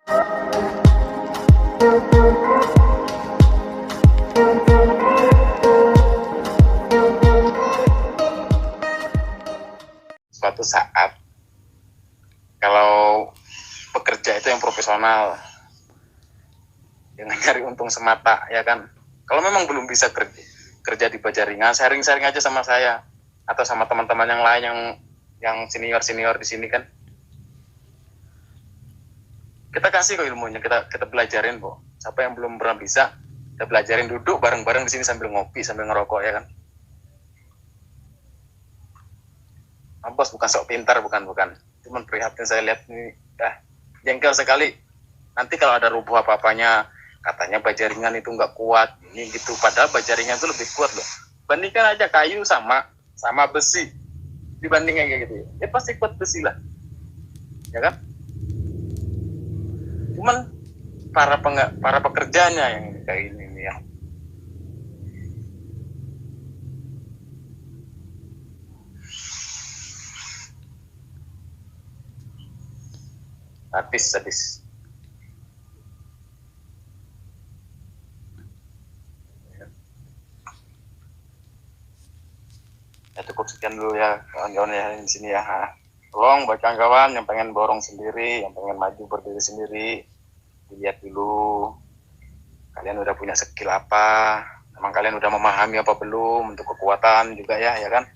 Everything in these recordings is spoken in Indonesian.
Suatu saat, kalau pekerja itu yang profesional, jangan nyari untung semata, ya kan? Kalau memang belum bisa kerja di Bajaringan, sharing-sharing aja sama saya atau sama teman-teman yang lain yang senior di sini kan. Kita kasih kok ilmunya, kita belajarin kok. Siapa yang belum pernah bisa, kita belajarin, duduk bareng-bareng di sini sambil ngopi, sambil ngerokok, ya kan? Bos bukan sok pintar, bukan. Cuman prihatin saya lihat ini, jengkel sekali. Nanti kalau ada rubuh apa-apanya, katanya Bajaringan itu nggak kuat, ini gitu. Padahal Bajaringan itu lebih kuat loh. Bandingkan aja kayu sama besi, dibandingkan kayak gitu. Ya pasti kuat besi lah, ya kan? Cuman para pekerjanya yang kayak ini ya. Sadis. Ya cukup sekian dulu ya kawan-kawan ya di sini ya. Tolong buat kawan-kawan yang pengen borong sendiri, yang pengen maju berdiri sendiri, dilihat dulu kalian udah punya skill apa, emang kalian udah memahami apa belum untuk kekuatan juga ya kan.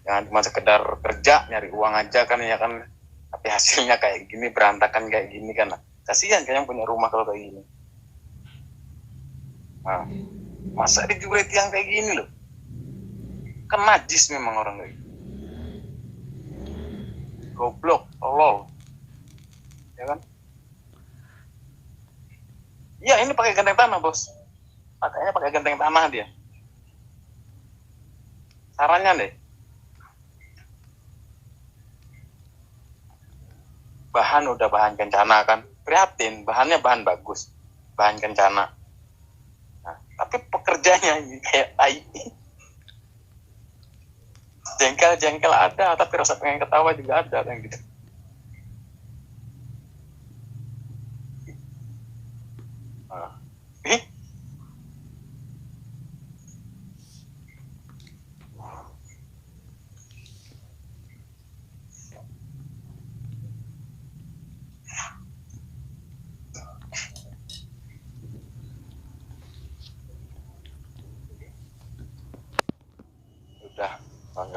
Jangan cuma sekedar kerja nyari uang aja kan ya kan, tapi hasilnya kayak gini, berantakan kayak gini kan. Kasihan kan yang punya rumah kalau kayak gini. Nah, masa dijuret yang kayak gini loh, kan najis memang orang kayak gini. Goblok, tolol, ya kan? Iya, ini pakai genteng tanah bos, pakainya pakai genteng tanah dia. Sarannya deh, bahan udah bahan kencana kan, prihatin, bahannya bahan bagus, bahan kencana. Nah, tapi pekerjanya kayak tai. Jengkel ada, tapi rasa pengen ketawa juga ada kan gitu.